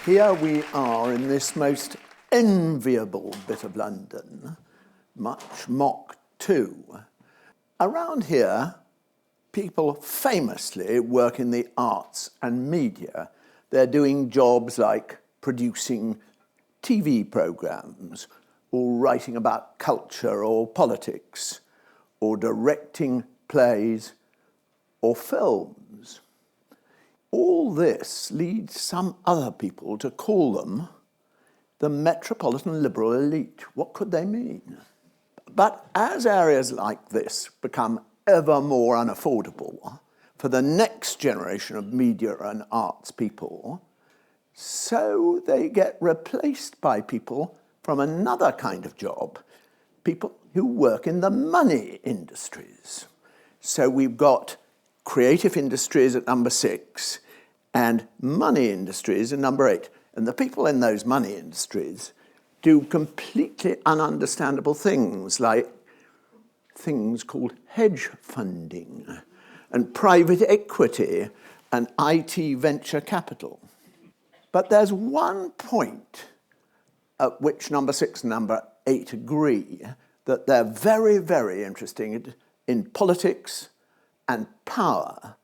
Here we are in this most enviable bit of London, much mocked too. Around here, people famously work in the arts and media. They're doing jobs like producing TV programs, or writing about culture or politics, or directing plays or films. All this leads some other people to call them the Metropolitan Liberal Elite. What could they mean? But as areas like this become ever more unaffordable for the next generation of media and arts people, so they get replaced by people from another kind of job, people who work in the money industries. So we've got creative industries at number 6 and money industries at number 8. And the people in those money industries do completely ununderstandable things, like things called hedge funding and private equity and IT venture capital. But there's one point at which number 6 and number 8 agree, that they're very, very interested in politics and power,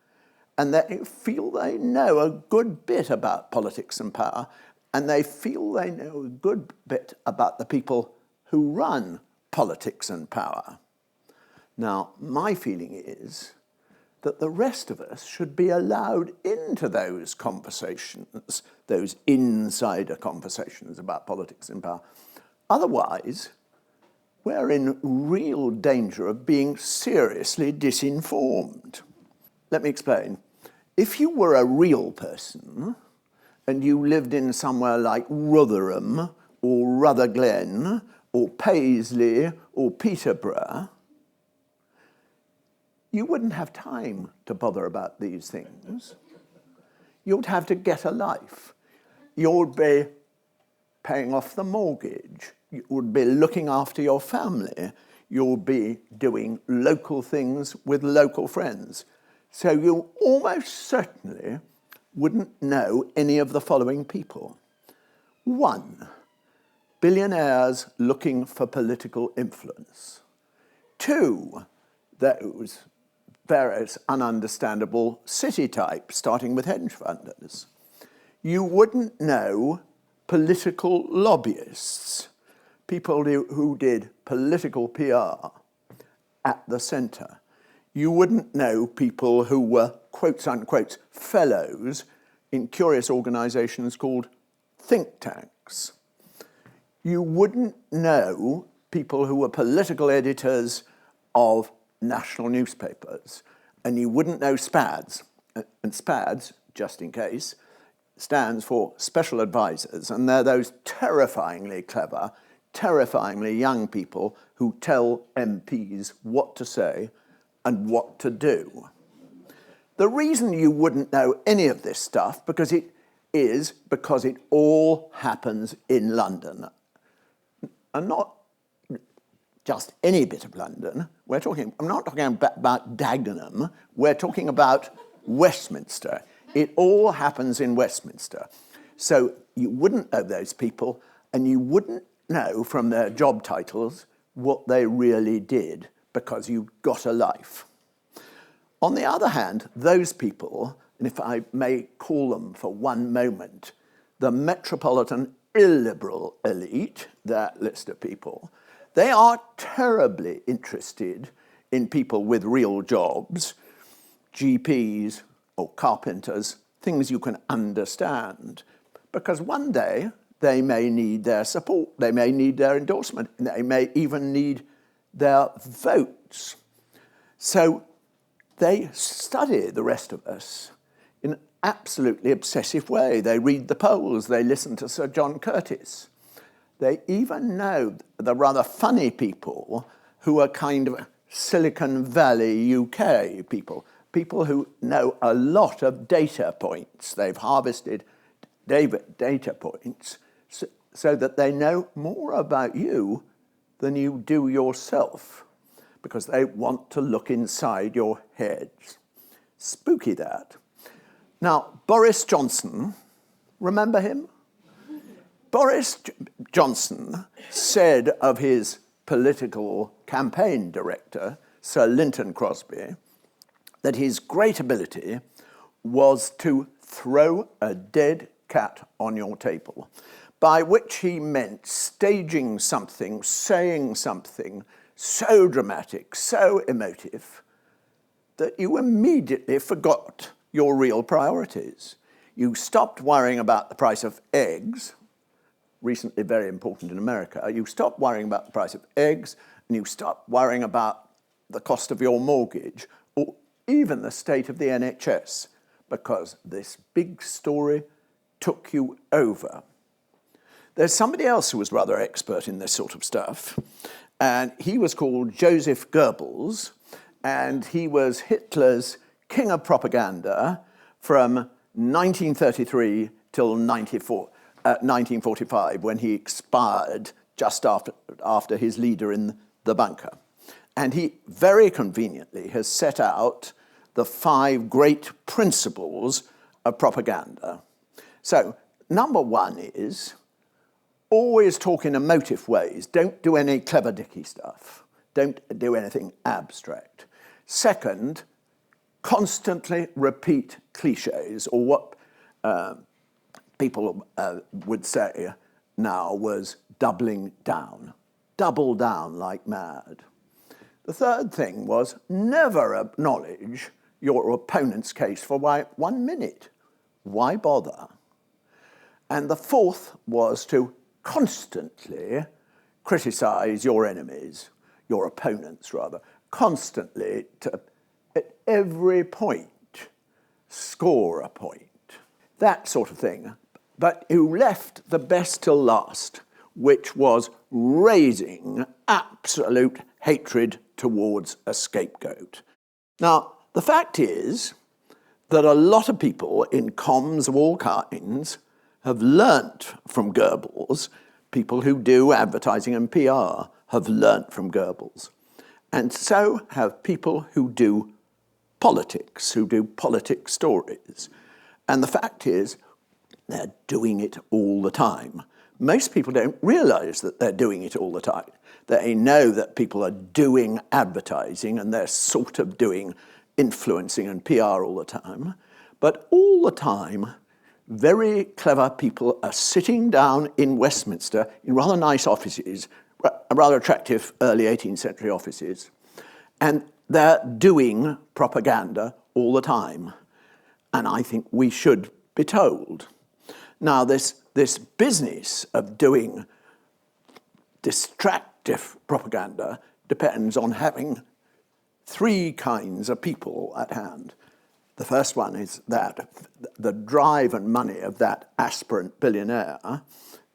and they feel they know a good bit about politics and power, and they feel they know a good bit about the people who run politics and power. Now, my feeling is that the rest of us should be allowed into those conversations, those insider conversations about politics and power. Otherwise, we're in real danger of being seriously disinformed. Let me explain. If you were a real person and you lived in somewhere like Rotherham or Rutherglen or Paisley or Peterborough, you wouldn't have time to bother about these things. You'd have to get a life. You'd be paying off the mortgage. You would be looking after your family. You'll be doing local things with local friends. So you almost certainly wouldn't know any of the following people. 1, billionaires looking for political influence. 2, those various ununderstandable city types, starting with hedge funders. You wouldn't know political lobbyists, people who did political PR at the centre. You wouldn't know people who were, quotes unquote, fellows in curious organisations called think tanks. You wouldn't know people who were political editors of national newspapers, and you wouldn't know SPADs. And SPADs, just in case, stands for Special Advisors, and they're those terrifyingly clever, terrifyingly young people who tell MPs what to say and what to do. The reason you wouldn't know any of this stuff because it all happens in London. And not just any bit of London. I'm not talking about Dagenham, we're talking about Westminster. It all happens in Westminster. So you wouldn't know those people, and you wouldn't know from their job titles what they really did, because you got a life. On the other hand, those people, and if I may call them for one moment, the Metropolitan Liberal Elite, that list of people, they are terribly interested in people with real jobs, GPs or carpenters, things you can understand, because one day they may need their support, they may need their endorsement, they may even need their votes. So they study the rest of us in an absolutely obsessive way. They read the polls, they listen to Sir John Curtis. They even know the rather funny people who are kind of Silicon Valley UK people, people who know a lot of data points. They've harvested data points so that they know more about you than you do yourself, because they want to look inside your heads. Spooky, that. Now, Boris Johnson, remember him? Boris Johnson said of his political campaign director, Sir Linton Crosby, that his great ability was to throw a dead cat on your table, by which he meant staging something, saying something so dramatic, so emotive, that you immediately forgot your real priorities. You stopped worrying about the price of eggs, recently very important in America. You stopped worrying about the price of eggs, and you stopped worrying about the cost of your mortgage, or even the state of the NHS, because this big story took you over. There's somebody else who was rather expert in this sort of stuff, and he was called Joseph Goebbels, and he was Hitler's king of propaganda from 1933 till 1945, when he expired just after his leader in the bunker. And he very conveniently has set out the 5 great principles of propaganda. So, number 1 is always talk in emotive ways. Don't do any clever dicky stuff. Don't do anything abstract. Second, constantly repeat cliches, or what people would say now was doubling down. Double down like mad. The third thing was never acknowledge your opponent's case for 1 minute. Why bother? And the fourth was to constantly criticize your enemies, your opponents rather, constantly to, at every point, score a point. That sort of thing. But you left the best till last, which was raising absolute hatred towards a scapegoat. Now, the fact is that a lot of people in comms of all kinds have learnt from Goebbels. People who do advertising and PR have learnt from Goebbels. And so have people who do politics, who do politic stories. And the fact is, they're doing it all the time. Most people don't realize that they're doing it all the time. They know that people are doing advertising and they're sort of doing influencing and PR all the time. But all the time, very clever people are sitting down in Westminster in rather nice offices, rather attractive early 18th century offices, and they're doing propaganda all the time. And I think we should be told. Now, this business of doing distractive propaganda depends on having 3 kinds of people at hand. The first one is that the drive and money of that aspirant billionaire,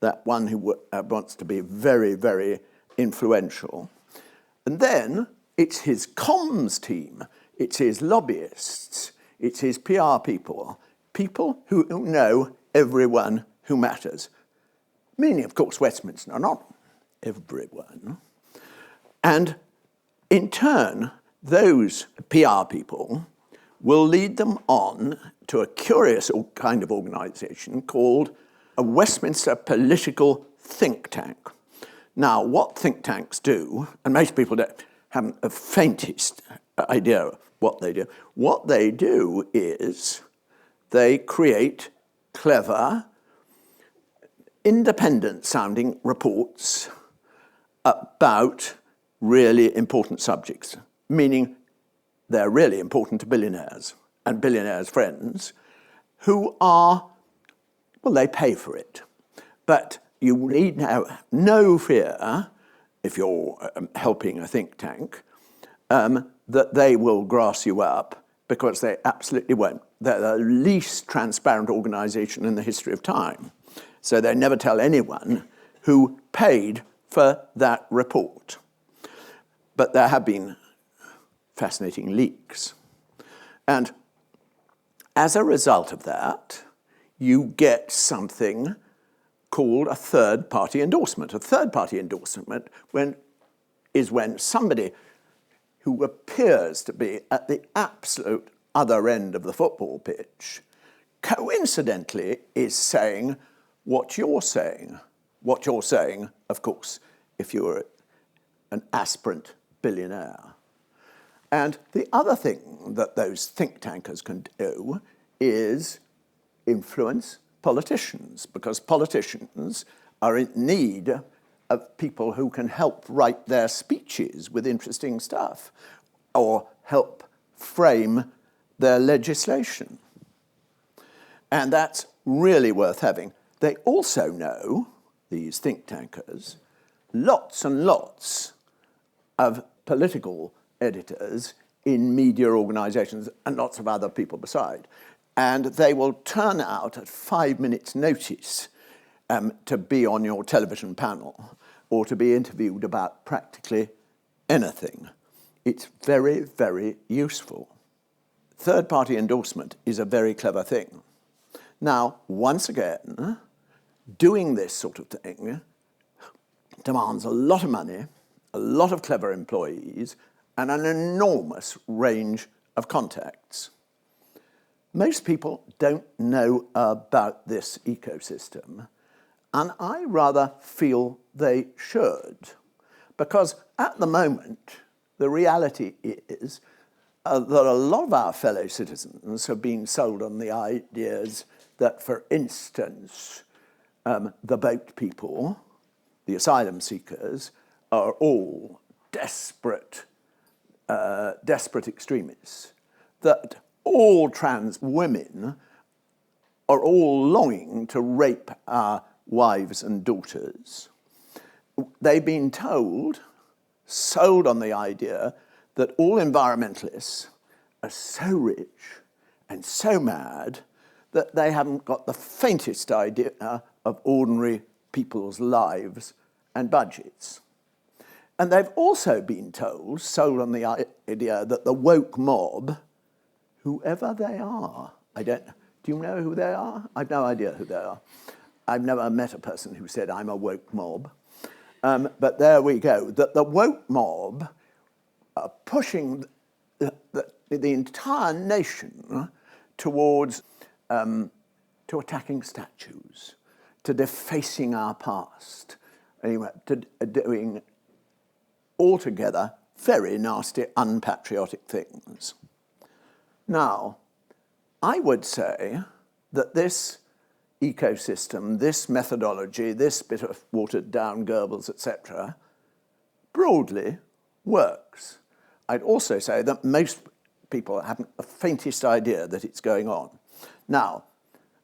that one who wants to be very, very influential. And then it's his comms team, it's his lobbyists, it's his PR people, people who know everyone who matters. Meaning, of course, Westminster, not everyone. And in turn, those PR people will lead them on to a curious kind of organisation called a Westminster political think tank. Now, what think tanks do, and most people haven't the faintest idea of what they do. What they do is they create clever, independent-sounding reports about really important subjects, meaning they're really important to billionaires and billionaires' friends who are, well, they pay for it. But you need have no fear, if you're helping a think tank, that they will grass you up, because they absolutely won't. They're the least transparent organisation in the history of time. So they never tell anyone who paid for that report. But there have been fascinating leaks. And as a result of that, you get something called a third-party endorsement. A third-party endorsement is when somebody who appears to be at the absolute other end of the football pitch coincidentally is saying what you're saying. what you're saying, of course, if you're an aspirant billionaire. And the other thing that those think tankers can do is influence politicians, because politicians are in need of people who can help write their speeches with interesting stuff or help frame their legislation. And that's really worth having. They also know, these think tankers, lots and lots of political editors in media organizations and lots of other people beside. And they will turn out at 5 minutes' notice to be on your television panel or to be interviewed about practically anything. It's very, very useful. Third-party endorsement is a very clever thing. Now, once again, doing this sort of thing demands a lot of money, a lot of clever employees, and an enormous range of contacts. Most people don't know about this ecosystem, and I rather feel they should, because at the moment, the reality is that a lot of our fellow citizens have been sold on the ideas that, for instance, the boat people, the asylum seekers, are all desperate extremists, that all trans women are all longing to rape our wives and daughters. They've been sold on the idea that all environmentalists are so rich and so mad that they haven't got the faintest idea of ordinary people's lives and budgets. And they've also been sold on the idea that the woke mob, whoever they are, do you know who they are? I've no idea who they are. I've never met a person who said, I'm a woke mob. But there we go, that the woke mob are pushing the entire nation towards to attacking statues, to defacing our past, anyway, to doing altogether very nasty, unpatriotic things. Now, I would say that this ecosystem, this methodology, this bit of watered-down Goebbels, etc., broadly works. I'd also say that most people haven't the faintest idea that it's going on. Now,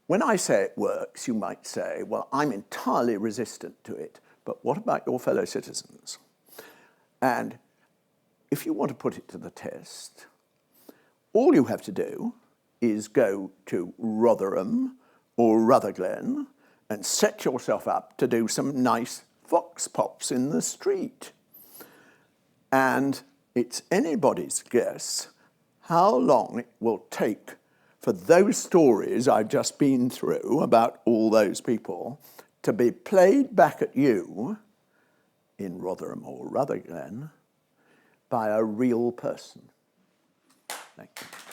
when I say it works, you might say, well, I'm entirely resistant to it, but what about your fellow citizens? And if you want to put it to the test, all you have to do is go to Rotherham or Rutherglen and set yourself up to do some nice vox pops in the street. And it's anybody's guess how long it will take for those stories I've just been through about all those people to be played back at you in Rotherham or Rutherglen by a real person. Thank you.